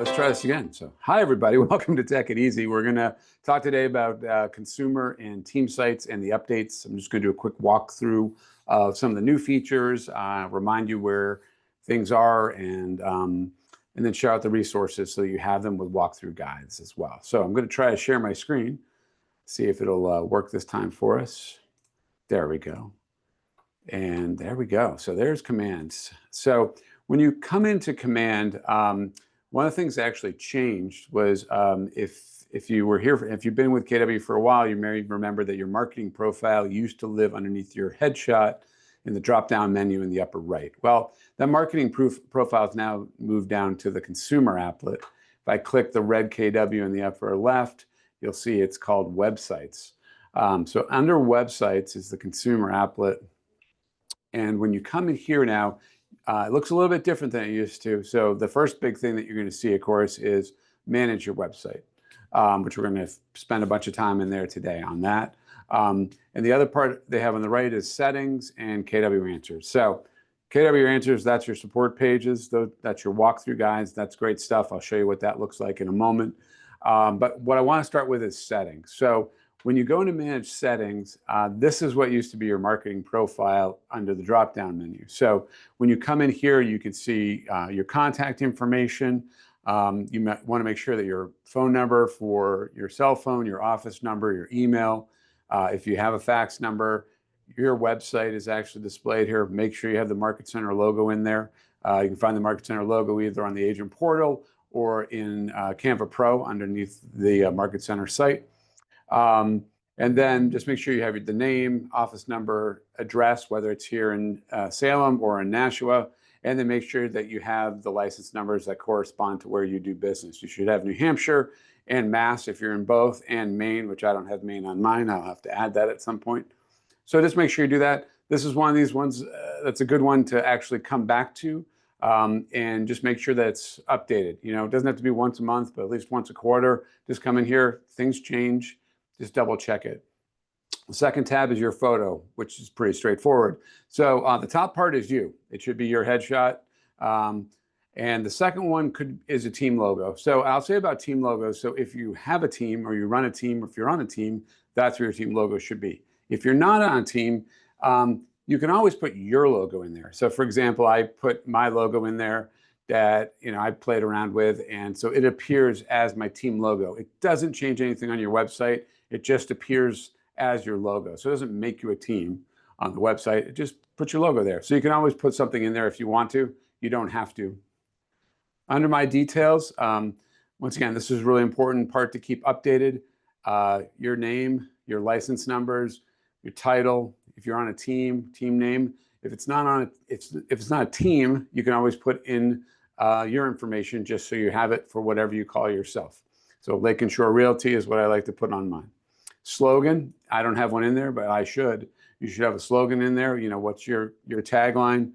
let's try this again. So, hi everybody, welcome to Tech It Easy. We're gonna talk today about consumer and team sites and the updates. I'm just gonna do a quick walkthrough of some of the new features, remind you where things are, and then share out the resources so you have them with walkthrough guides as well. So I'm gonna try to share my screen, see if it'll work this time for us. There we go. And there we go. So there's commands. So when you come into command, one of the things that actually changed was if you were here, if you've been with KW for a while, you may remember that your marketing profile used to live underneath your headshot in the drop-down menu in the upper right. Well, that marketing profile is now moved down to the consumer applet. If I click the red KW in the upper left, you'll see it's called websites. So under websites is the consumer applet. And when you come in here now, it looks a little bit different than it used to. So the first big thing that you're going to see, of course, is manage your website, which we're going to spend a bunch of time in there today on that. And the other part they have on the right is settings and KW Answers. So KW Answers, that's your support pages. That's your walkthrough guides. That's great stuff. I'll show you what that looks like in a moment. But what I want to start with is settings. So when you go into manage settings, this is what used to be your marketing profile under the drop-down menu. So when you come in here, you can see your contact information. You might want to make sure that your phone number for your cell phone, your office number, your email, if you have a fax number, your website is actually displayed here. Make sure you have the Market Center logo in there. You can find the Market Center logo either on the agent portal or in Canva Pro underneath the Market Center site. And then just make sure you have the name, office number, address, whether it's here in Salem or in Nashua, and then make sure that you have the license numbers that correspond to where you do business. You should have New Hampshire and Mass if you're in both, and Maine, which I don't have Maine on mine. I'll have to add that at some point. So just make sure you do that. This is one of these ones that's a good one to actually come back to and just make sure that it's updated. You know, it doesn't have to be once a month, but at least once a quarter. Just come in here, things change. Just double check it. The second tab is your photo, which is pretty straightforward. So the top part is you. It should be your headshot. And the second one is a team logo. So I'll say about team logos. So if you have a team or you run a team, or if you're on a team, that's where your team logo should be. If you're not on a team, you can always put your logo in there. So for example, I put my logo in there that I played around with, and so it appears as my team logo. It doesn't change anything on your website. It just appears as your logo. So it doesn't make you a team on the website. It just puts your logo there. So you can always put something in there if you want to. You don't have to. Under my details, once again, this is a really important part to keep updated. Your name, your license numbers, your title. If you're on a team name. If it's not a team, you can always put in your information just so you have it for whatever you call yourself. So Lake and Shore Realty is what I like to put on mine. Slogan, I don't have one in there, but I should. You should have a slogan in there. What's your tagline,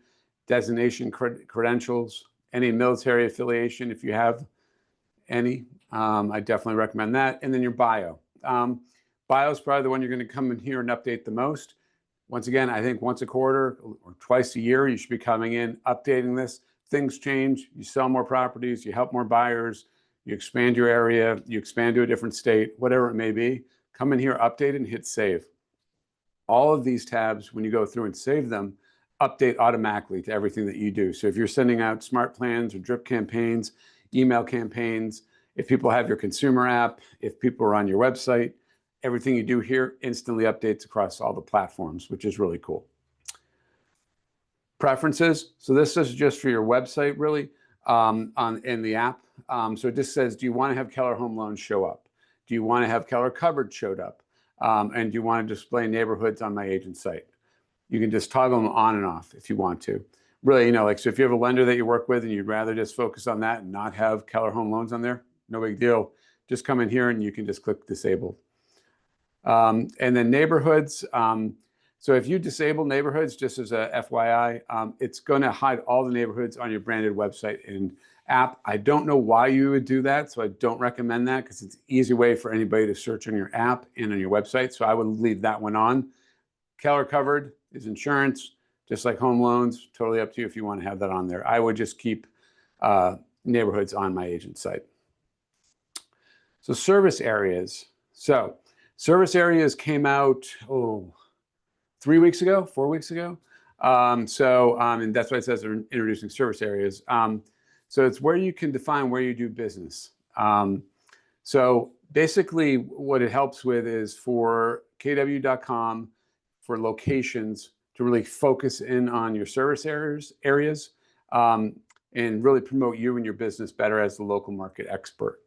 designation, credentials, any military affiliation if you have any. I definitely recommend that. And then your bio. Bio is probably the one you're going to come in here and update the most. Once again, I think once a quarter or twice a year, you should be coming in, updating this. Things change. You sell more properties. You help more buyers. You expand your area. You expand to a different state, whatever it may be. Come in here, update, and hit save. All of these tabs, when you go through and save them, update automatically to everything that you do. So if you're sending out smart plans or drip campaigns, email campaigns, if people have your consumer app, if people are on your website, everything you do here instantly updates across all the platforms, which is really cool. Preferences. So this is just for your website, really, in the app. So it just says, do you want to have Keller Home Loans show up? Do you want to have Keller Coverage showed up? And do you want to display neighborhoods on my agent site? You can just toggle them on and off if you want to. Really, so if you have a lender that you work with and you'd rather just focus on that and not have Keller Home Loans on there, no big deal. Just come in here and you can just click disable. And then neighborhoods. So if you disable neighborhoods, just as a FYI, it's going to hide all the neighborhoods on your branded website and app. I don't know why you would do that, so I don't recommend that because it's an easy way for anybody to search on your app and on your website. So I would leave that one on. Keller Covered is insurance, just like home loans. Totally up to you if you want to have that on there. I would just keep neighborhoods on my agent site. So service areas. So service areas came out, 3 weeks ago, 4 weeks ago. And that's why it says they're introducing service areas. So it's where you can define where you do business. So basically what it helps with is for kw.com, for locations to really focus in on your service areas and really promote you and your business better as the local market expert.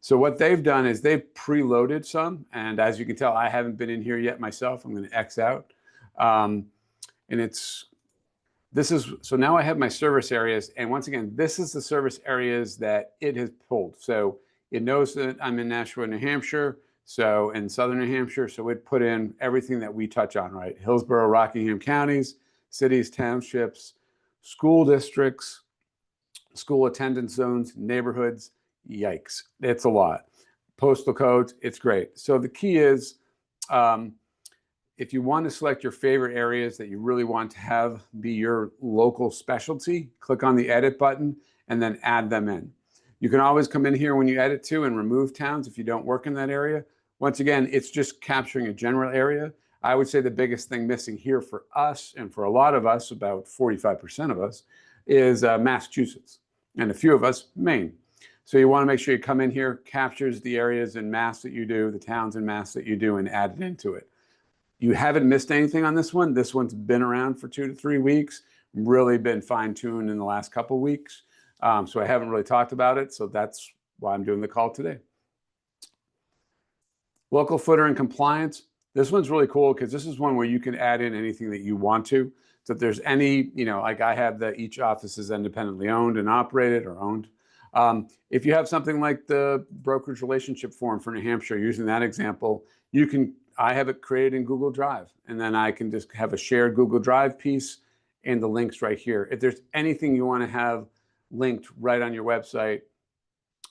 So what they've done is they've preloaded some, and as you can tell, I haven't been in here yet myself. I'm going to X out. So now I have my service areas, and once again, this is the service areas that it has pulled. So it knows that I'm in Nashua, New Hampshire, so in southern New Hampshire, so it put in everything that we touch on, right? Hillsborough, Rockingham counties, cities, townships, school districts, school attendance zones, neighborhoods. Yikes, it's a lot. Postal codes, it's great. So the key is, if you want to select your favorite areas that you really want to have be your local specialty, click on the edit button and then add them in. You can always come in here when you edit to and remove towns if you don't work in that area. Once again, it's just capturing a general area. I would say the biggest thing missing here for us, and for a lot of us, about 45% of us, is Massachusetts, and a few of us, Maine. So you want to make sure you come in here, captures the areas in Mass that you do, the towns in Mass that you do, and add it into it. You haven't missed anything on this one. This one's been around for 2 to 3 weeks, really been fine-tuned in the last couple of weeks. So I haven't really talked about it. So that's why I'm doing the call today. Local footer and compliance. This one's really cool because this is one where you can add in anything that you want to. So if there's any, like I have each office is independently owned and operated or owned. If you have something like the brokerage relationship form for New Hampshire, using that example, I have it created in Google Drive, and then I can just have a shared Google Drive piece and the links right here. If there's anything you want to have linked right on your website,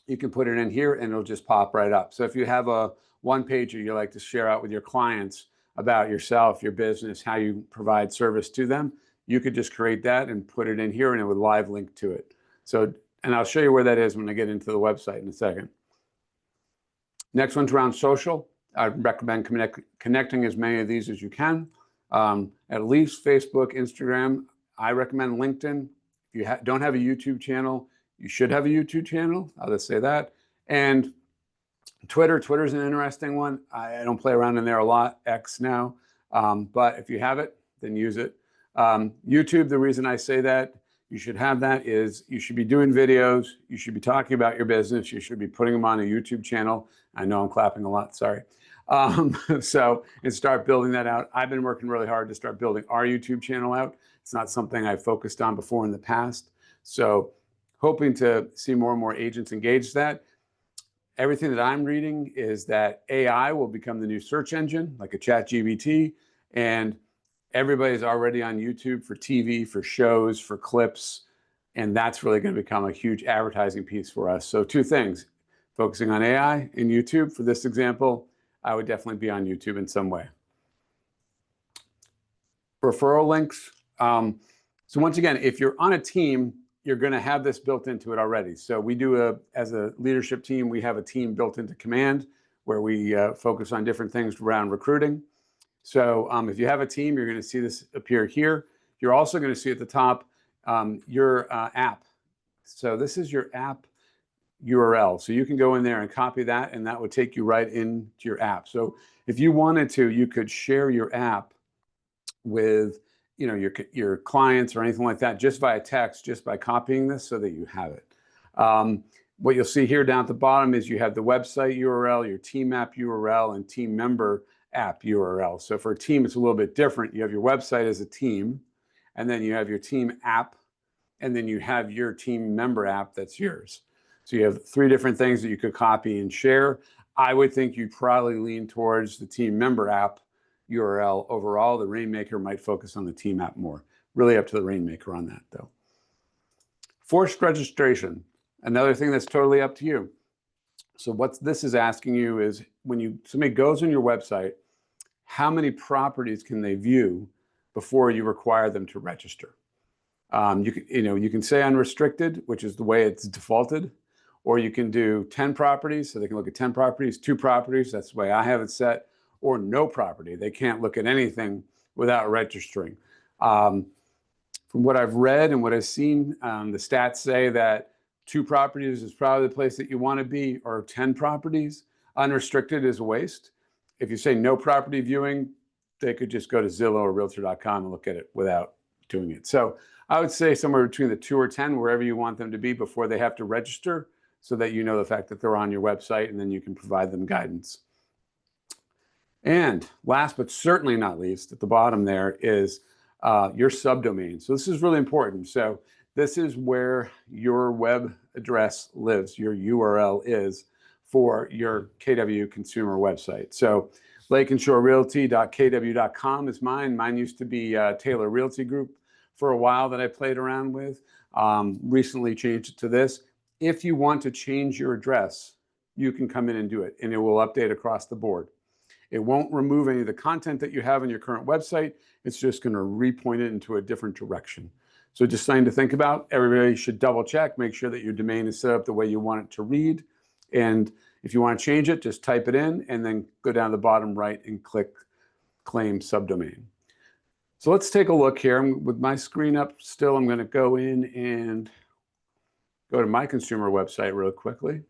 you can put it in here and it'll just pop right up. So if you have a one-pager you like to share out with your clients about yourself, your business, how you provide service to them, you could just create that and put it in here and it would live link to it. And I'll show you where that is when I get into the website in a second. Next one's around social. I recommend connecting as many of these as you can. At least Facebook, Instagram. I recommend LinkedIn. If you don't have a YouTube channel, you should have a YouTube channel. I'll just say that. And Twitter. Twitter's an interesting one. I don't play around in there a lot, X now. But if you have it, then use it. YouTube, the reason I say that, you should have that is you should be doing videos. You should be talking about your business. You should be putting them on a YouTube channel. I know I'm clapping a lot, sorry. And start building that out. I've been working really hard to start building our YouTube channel out. It's not something I've focused on before in the past. So hoping to see more and more agents engage that. Everything that I'm reading is that AI will become the new search engine, like a ChatGPT, and everybody's already on YouTube for TV, for shows, for clips, and that's really going to become a huge advertising piece for us. So 2 things, focusing on AI and YouTube. For this example, I would definitely be on YouTube in some way. Referral links. So once again, if you're on a team, you're going to have this built into it already. So we do as a leadership team, we have a team built into Command where we focus on different things around recruiting. So if you have a team, you're going to see this appear here. You're also going to see at the top your app. So this is your app URL. So you can go in there and copy that, and that would take you right into your app. So if you wanted to, you could share your app with your clients or anything like that just via text, just by copying this so that you have it. What you'll see here down at the bottom is you have the website URL, your team app URL, and team member app URL. So for a team, it's a little bit different. You have your website as a team, and then you have your team app, and then you have your team member app that's yours. So you have 3 different things that you could copy and share. I would think you'd probably lean towards the team member app URL overall. The Rainmaker might focus on the team app more. Really up to the Rainmaker on that, though. Forced registration, another thing that's totally up to you. So what this is asking you is when somebody goes on your website, how many properties can they view before you require them to register? You can say unrestricted, which is the way it's defaulted, or you can do 10 properties, so they can look at 10 properties, 2 properties, that's the way I have it set, or no property. They can't look at anything without registering. From what I've read and what I've seen, the stats say that 2 properties is probably the place that you want to be, or 10 properties. Unrestricted is a waste. If you say no property viewing, they could just go to Zillow or Realtor.com and look at it without doing it. So I would say somewhere between the 2 or 10, wherever you want them to be before they have to register, so that you know the fact that they're on your website, and then you can provide them guidance. And last but certainly not least, at the bottom there is your subdomain. So this is really important. So this is where your web address lives, your URL is for your KW consumer website. So lakeandshore.realty.kw.com is mine. Mine used to be Taylor Realty Group for a while that I played around with. Recently changed it to this. If you want to change your address, you can come in and do it, and it will update across the board. It won't remove any of the content that you have on your current website. It's just going to repoint it into a different direction. So just something to think about. Everybody should double check, make sure that your domain is set up the way you want it to read. And if you want to change it, just type it in and then go down to the bottom right and click Claim Subdomain. So let's take a look here. With my screen up still, I'm going to go in and go to my consumer website real quickly.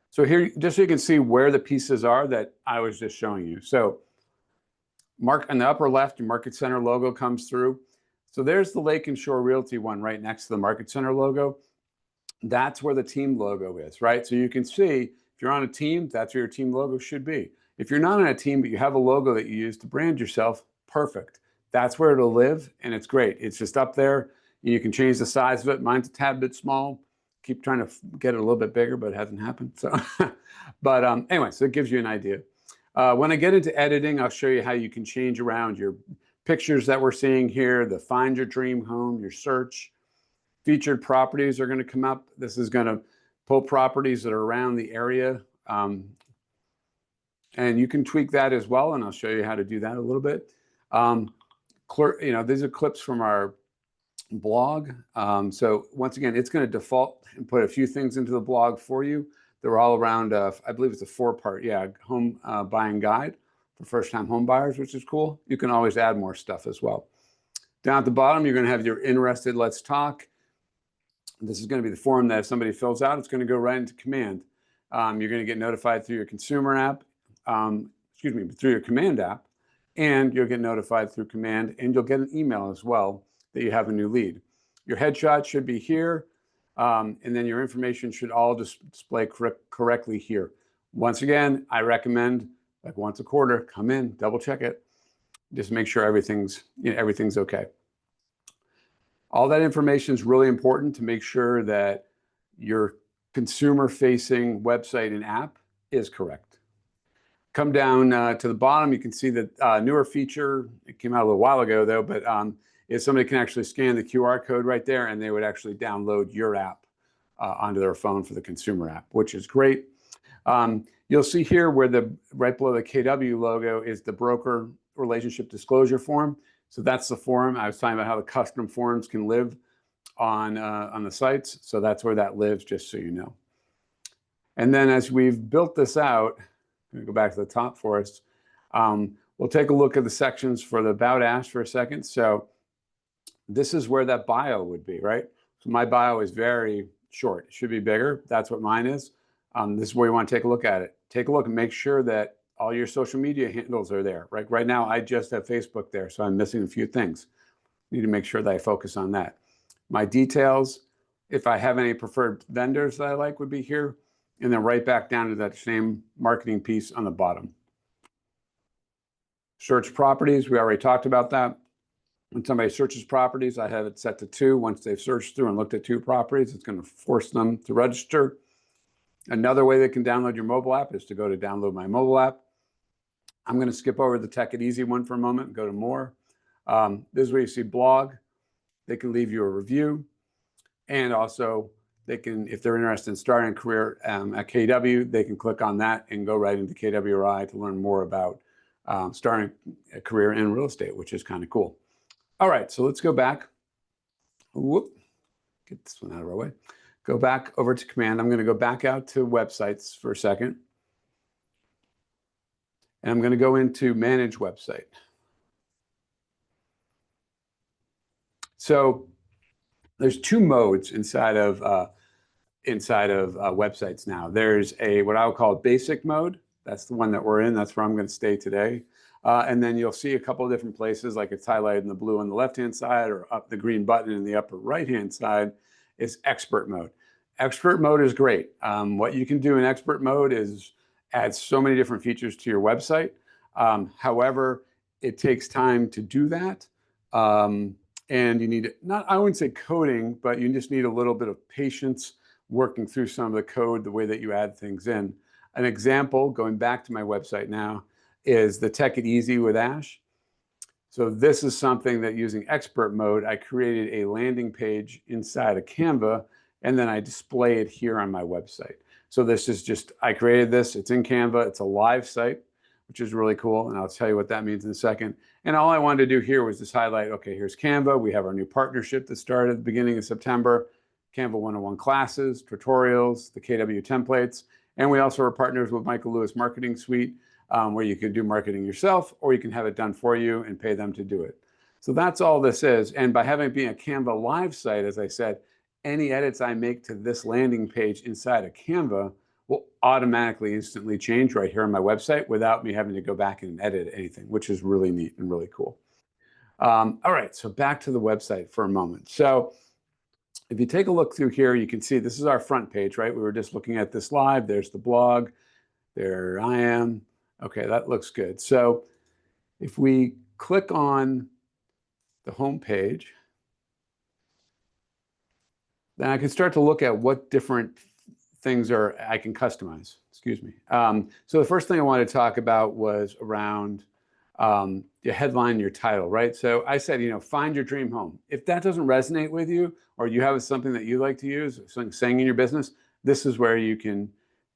So here, just so you can see where the pieces are that I was just showing you. So on the upper left, your Market Center logo comes through. So there's the Lake and Shore Realty one right next to the Market Center logo. That's where the team logo is, right? So you can see if you're on a team, that's where your team logo should be. If you're not on a team, but you have a logo that you use to brand yourself, perfect. That's where it'll live, and it's great. It's just up there. You can change the size of it. Mine's a tad bit small. Keep trying to get it a little bit bigger, but it hasn't happened. So, but anyway, so it gives you an idea. When I get into editing, I'll show you how you can change around your pictures that we're seeing here, the Find Your Dream Home, your search. Featured properties are going to come up. This is going to pull properties that are around the area. And you can tweak that as well, and I'll show you how to do that a little bit. These are clips from our blog. So once again, it's going to default and put a few things into the blog for you. They're all around, I believe it's a 4-part, home buying guide for first-time home buyers, which is cool. You can always add more stuff as well. Down at the bottom, you're going to have your interested, let's talk. This is going to be the form that if somebody fills out, it's going to go right into command. You're going to get notified through your consumer app, through your command app, and you'll get notified through command, and you'll get an email as well that you have a new lead. Your headshot should be here, and then your information should all display correctly here. Once again, I recommend, like once a quarter, come in, double check it, just make sure everything's okay. All that information is really important to make sure that your consumer-facing website and app is correct. Come down to the bottom, you can see the newer feature. It came out a little while ago though, but is somebody can actually scan the QR code right there, and they would actually download your app onto their phone for the consumer app, which is great. You'll see here where right below the KW logo is the broker relationship disclosure form. So that's the form. I was talking about how the custom forms can live on the sites. So that's where that lives, just so you know. And then as we've built this out, I'm going to go back to the top for us. We'll take a look at the sections for the About Ash for a second. So this is where that bio would be, right? So my bio is very short. It should be bigger. That's what mine is. This is where you want to take a look at it. Take a look and make sure that all your social media handles are there. Right now, I just have Facebook there, so I'm missing a few things. Need to make sure that I focus on that. My details, if I have any preferred vendors that I like, would be here. And then right back down to that same marketing piece on the bottom. Search properties, we already talked about that. When somebody searches properties, I have it set to 2. Once they've searched through and looked at 2 properties, it's going to force them to register. Another way they can download your mobile app is to go to download my mobile app. I'm going to skip over the Tech It Easy one for a moment and go to more. This is where you see blog. They can leave you a review. And also, they can, if they're interested in starting a career at KW, they can click on that and go right into KWRI to learn more about starting a career in real estate, which is kind of cool. All right, so let's go back Whoop, get this one out of our way. Go back over to command. I'm going to go back out to websites for a second. And I'm going to go into manage website. So there's two modes inside of websites now. There's what I would call basic mode. That's the one that we're in. That's where I'm going to stay today. And then you'll see a couple of different places, like it's highlighted in the blue on the left-hand side, or up the green button in the upper right-hand side is expert mode. Expert mode is great. What you can do in expert mode is add so many different features to your website. However, it takes time to do that. And you need, I wouldn't say coding, but you just need a little bit of patience working through some of the code, the way that you add things in. An example, going back to my website now, is the Tech It Easy with Ash. So this is something that using expert mode, I created a landing page inside of Canva, and then I display it here on my website. So this is just, I created this, it's in Canva, it's a live site, which is really cool, and I'll tell you what that means in a second. And all I wanted to do here was just highlight, okay, here's Canva. We have our new partnership that started at the beginning of September, Canva 101 classes, tutorials, the KW templates, and we also are partners with Michael Lewis Marketing Suite, where you can do marketing yourself, or you can have it done for you and pay them to do it. So that's all this is. And by having it being a Canva live site, as I said, any edits I make to this landing page inside of Canva will automatically instantly change right here on my website without me having to go back and edit anything, which is really neat and really cool. All right, so back to the website for a moment. So if you take a look through here, you can see this is our front page, right? We were just looking at this live. There's the blog. There I am. Okay, that looks good. So if we click on the home page, then I can start to look at what different things I can customize, excuse me. So the first thing I wanted to talk about was around your headline, your title, right? So I said, find your dream home. If that doesn't resonate with you, or you have something that you like to use, something saying in your business, this is where you can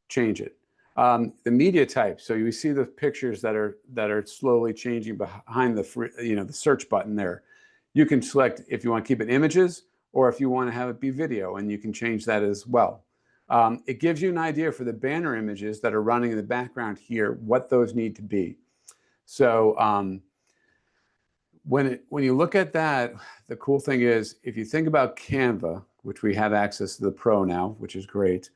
change it. The media type, so you see the pictures that are slowly changing behind the search button there. You can select if you want to keep it images, or if you want to have it be video, and you can change that as well. It gives you an idea for the banner images that are running in the background here, what those need to be. So when you look at that, the cool thing is, if you think about Canva, which we have access to the Pro now, which is great,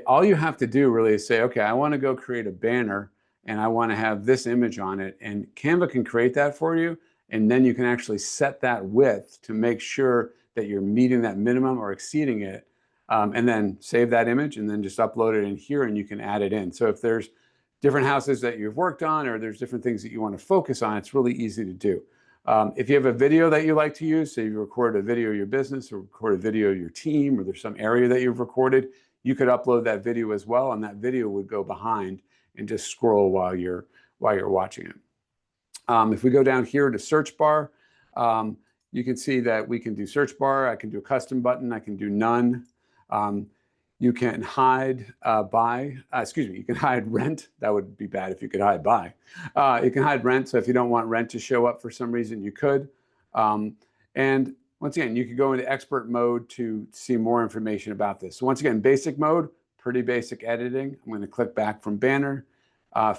all you have to do really is say, okay, I want to go create a banner, and I want to have this image on it, and Canva can create that for you, and then you can actually set that width to make sure that you're meeting that minimum or exceeding it. And then save that image, and then just upload it in here, and you can add it in. So if there's different houses that you've worked on, or there's different things that you want to focus on, it's really easy to do. If you have a video that you like to use, say you record a video of your business, or record a video of your team, or there's some area that you've recorded, you could upload that video as well, and that video would go behind and just scroll while you're watching it. If we go down here to search bar, you can see that we can do search bar. I can do a custom button. I can do none. You can hide you can hide rent. That would be bad if you could hide buy. You can hide rent. So if you don't want rent to show up for some reason, you could. And once again, you could go into expert mode to see more information about this. So once again, basic mode, pretty basic editing. I'm going to click back from banner,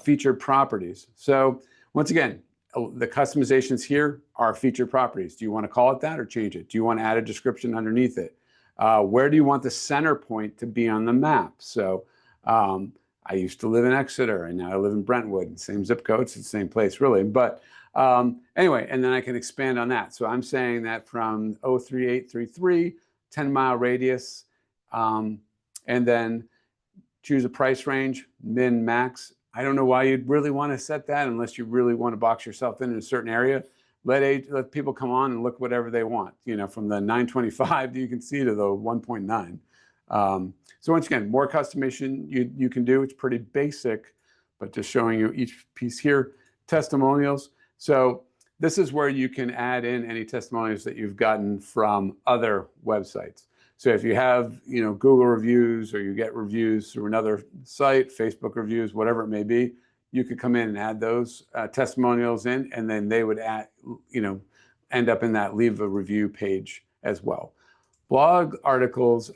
featured properties. So once again, the customizations here are featured properties. Do you want to call it that or change it? Do you want to add a description underneath it? Where do you want the center point to be on the map? So I used to live in Exeter, and now I live in Brentwood. Same zip code, it's the same place really. But anyway, and then I can expand on that. So I'm saying that from 03833, 10-mile radius, and then choose a price range, min, max. I don't know why you'd really want to set that unless you really want to box yourself in a certain area. Let people come on and look whatever they want, from the 925 you can see to the 1.9. So once again, more customization you can do. It's pretty basic, but just showing you each piece here. Testimonials. So this is where you can add in any testimonials that you've gotten from other websites. So if you have, Google reviews, or you get reviews through another site, Facebook reviews, whatever it may be, you could come in and add those testimonials in, and then they would end up in that leave a review page as well. Blog articles,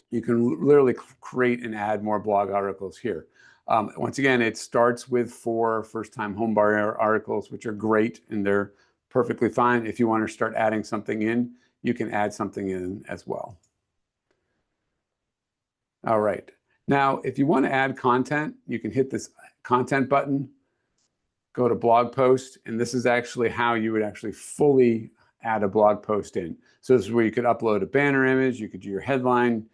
you can literally create and add more blog articles here. Once again, it starts with 4 first-time homebuyer articles, which are great and they're perfectly fine. If you want to start adding something in, you can add something in as well. All right. Now, if you want to add content, you can hit this content button, go to blog post, and this is actually how you would actually fully add a blog post in. So this is where you could upload a banner image, you could do your headline,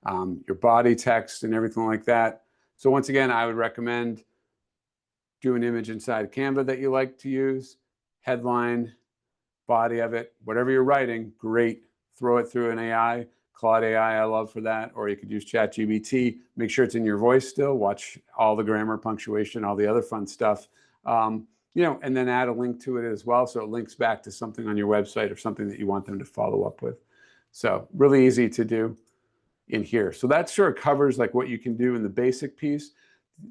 your body text and everything like that. So once again, I would recommend do an image inside Canva that you like to use, headline, body of it, whatever you're writing, great. Throw it through an AI, Claude AI, I love for that, or you could use ChatGPT. Make sure it's in your voice still. Watch all the grammar, punctuation, all the other fun stuff. And then add a link to it as well, so it links back to something on your website or something that you want them to follow up with. So really easy to do in here. So that sort of covers like what you can do in the basic piece.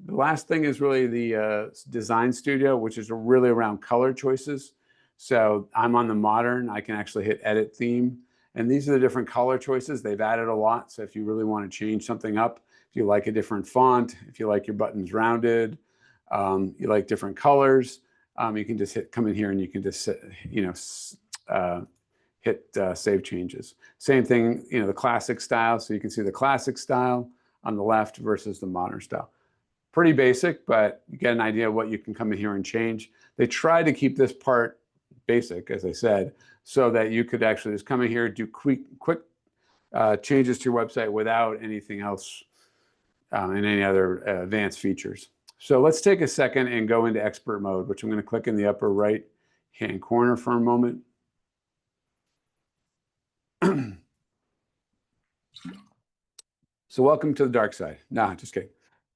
The last thing is really the design studio, which is really around color choices. So I'm on the modern, I can actually hit edit theme. And these are the different color choices. They've added a lot. So if you really want to change something up, if you like a different font, if you like your buttons rounded, you like different colors, you can just come in here and you can just, hit save changes. Same thing, the classic style. So you can see the classic style on the left versus the modern style. Pretty basic, but you get an idea of what you can come in here and change. They try to keep this part basic, as I said, so that you could actually just come in here, do quick changes to your website without anything else and any other advanced features. So let's take a second and go into expert mode, which I'm going to click in the upper right hand corner for a moment. So welcome to the dark side. No, just kidding.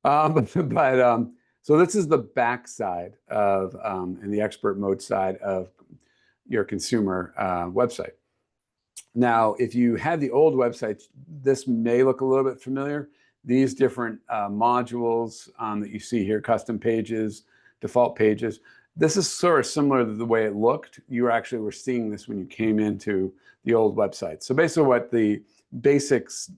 So this is the back side of, in the expert mode side of your consumer website. Now, if you had the old website, this may look a little bit familiar. These different modules that you see here, custom pages, default pages, this is sort of similar to the way it looked. You actually were seeing this when you came into the old website. So basically what the basics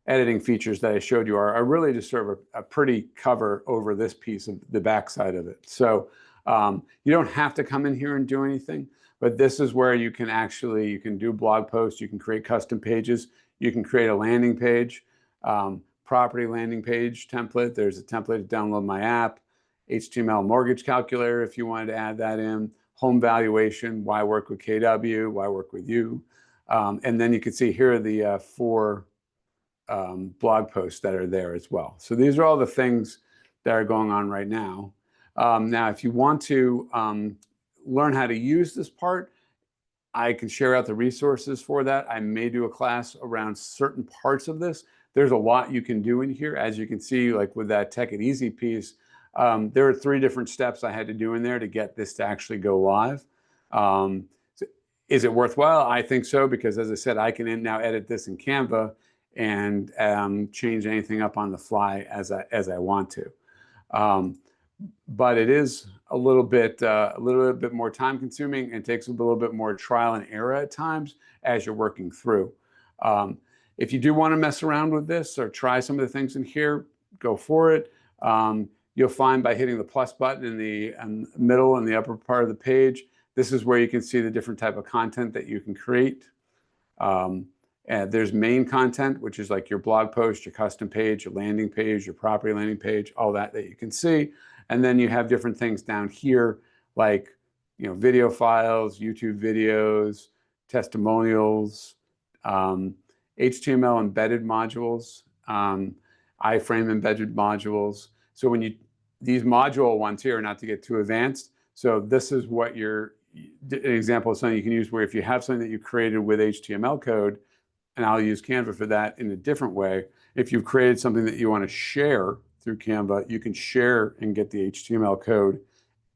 editing features that I showed you are really just sort of a pretty cover over this piece of the backside of it. So you don't have to come in here and do anything, but this is where you can do blog posts, you can create custom pages, you can create a landing page, property landing page template. There's a template to download my app, HTML mortgage calculator if you wanted to add that in, home valuation, why work with KW, why work with you. And then you can see here are the 4 blog posts that are there as well. So these are all the things that are going on right now. Now, if you want to learn how to use this part, I can share out the resources for that. I may do a class around certain parts of this. There's a lot you can do in here. As you can see, like with that Tech It Easy piece, there are 3 different steps I had to do in there to get this to actually go live. Is it worthwhile? I think so, because as I said, I can now edit this in Canva and change anything up on the fly as I want to. But it is a little bit more time consuming and takes a little bit more trial and error at times as you're working through. If you do want to mess around with this or try some of the things in here, go for it. You'll find by hitting the plus button in the middle and the upper part of the page, this is where you can see the different type of content that you can create. And there's main content, which is like your blog post, your custom page, your landing page, your property landing page, all that you can see. And then you have different things down here, like video files, YouTube videos, testimonials, HTML embedded modules, iframe embedded modules. So when these module ones here, not to get too advanced, so this is what an example of something you can use where if you have something that you created with HTML code, and I'll use Canva for that in a different way. If you've created something that you want to share through Canva, you can share and get the HTML code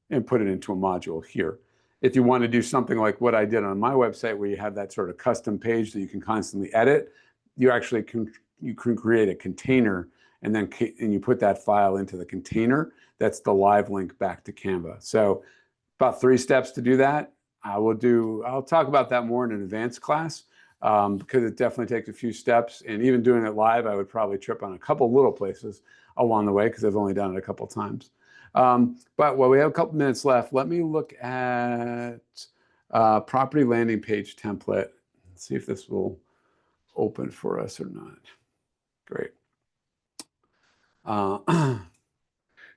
and put it into a module here. If you want to do something like what I did on my website, where you have that sort of custom page that you can constantly edit, you actually can create a container and you put that file into the container. That's the live link back to Canva. So about 3 steps to do that. I'll talk about that more in an advanced class. because it definitely takes a few steps. And even doing it live, I would probably trip on a couple little places along the way because I've only done it a couple times. But while we have a couple minutes left, let me look at property landing page template. Let's see if this will open for us or not. Great.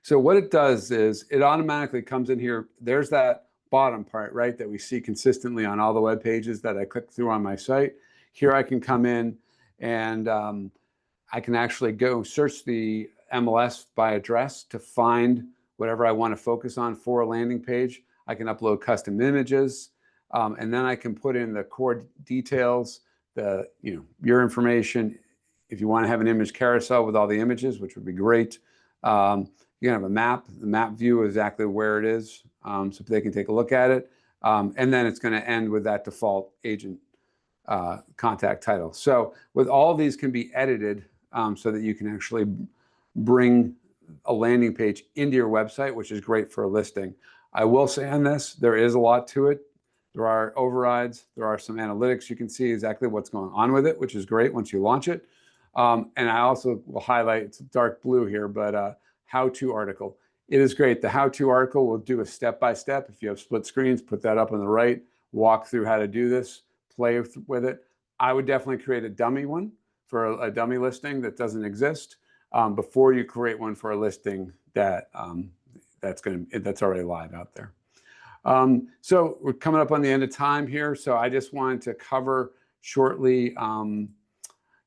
So what it does is it automatically comes in here. There's that bottom part, right, that we see consistently on all the web pages that I click through on my site. Here I can come in and I can actually go search the MLS by address to find whatever I want to focus on for a landing page. I can upload custom images, and then I can put in the core details, your information. If you want to have an image carousel with all the images, which would be great. You can have a map. The map view exactly where it is, so they can take a look at it. And then it's going to end with that default agent contact title. So with all of these can be edited so that you can actually bring a landing page into your website, which is great for a listing. I will say on this, there is a lot to it. There are overrides. There are some analytics. You can see exactly what's going on with it, which is great once you launch it. And I also will highlight, it's dark blue here, but how-to article. It is great. The how-to article will do a step-by-step. If you have split screens, put that up on the right, walk through how to do this, play with it. I would definitely create a dummy one for a dummy listing that doesn't exist before you create one for a listing that that's already live out there. So we're coming up on the end of time here. So I just wanted to cover shortly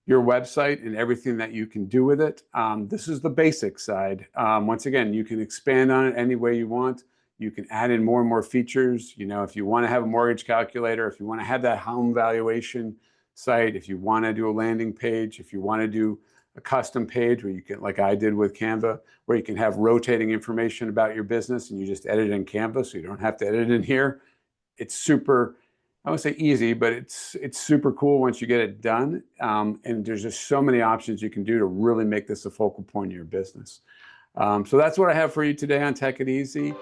your website and everything that you can do with it. This is the basic side. Once again, you can expand on it any way you want. You can add in more and more features. If you want to have a mortgage calculator, if you want to have that home valuation site, if you want to do a landing page, if you want to do a custom page where you can, like I did with Canva, where you can have rotating information about your business and you just edit it in Canva so you don't have to edit it in here. It's super, I won't say easy, but it's super cool once you get it done. And there's just so many options you can do to really make this a focal point of your business. So that's what I have for you today on Tech It Easy.